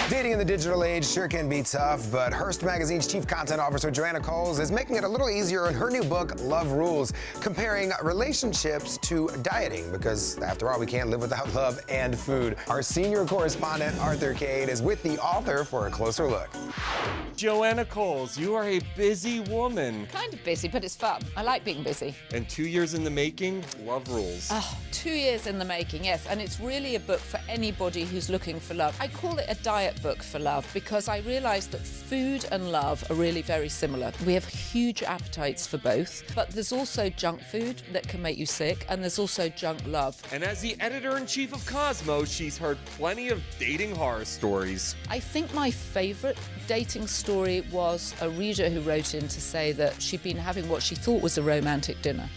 Dating in the digital age sure can be tough, but Hearst Magazine's chief content officer, Joanna is making it a little easier in her new book, Love Rules, comparing relationships to dieting, because after all, we can't live without love and food. Our senior correspondent, Arthur Kade, is with the author for a closer look. Joanna Coles, you are a busy woman. Kind of busy, but it's fun. I like being busy. And 2 years in the making, Love Rules. 2 years in the making, yes. And it's really a book for anybody who's looking for love. I call it a diet book for love because I realised that food and love are really very similar. We have huge appetites for both, but there's also junk food that can make you sick, and there's also junk love. And as the editor-in-chief of Cosmo, she's heard plenty of dating horror stories. I think my favourite dating story was a reader who wrote in to say that she'd been having what she thought was a romantic dinner.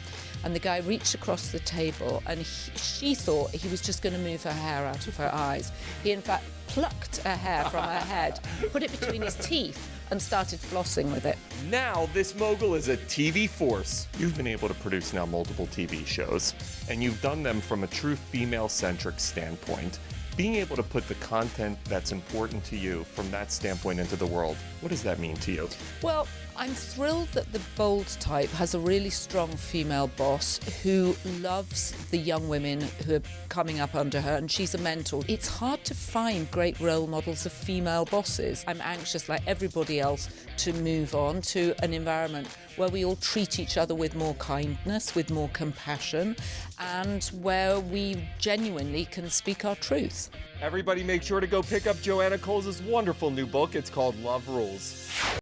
And the guy reached across the table and she thought he was just going to move her hair out of her eyes. He, in fact, plucked a hair from her head, put it between his teeth, and started flossing with it. Now, this mogul is a TV force. You've been able to produce now multiple TV shows, and you've done them from a true female-centric standpoint. Being able to put the content that's important to you from that standpoint into the world, what does that mean to you? Well, I'm thrilled that the Bold type has a really strong female boss who loves the young women who are coming up under her, and she's a mentor. It's hard to find great role models of female bosses. I'm anxious, like everybody else, to move on to an environment where we all treat each other with more kindness, with more compassion, and where we genuinely can speak our truth. Everybody make sure to go pick up Joanna Coles' wonderful new book. It's called Love Rules.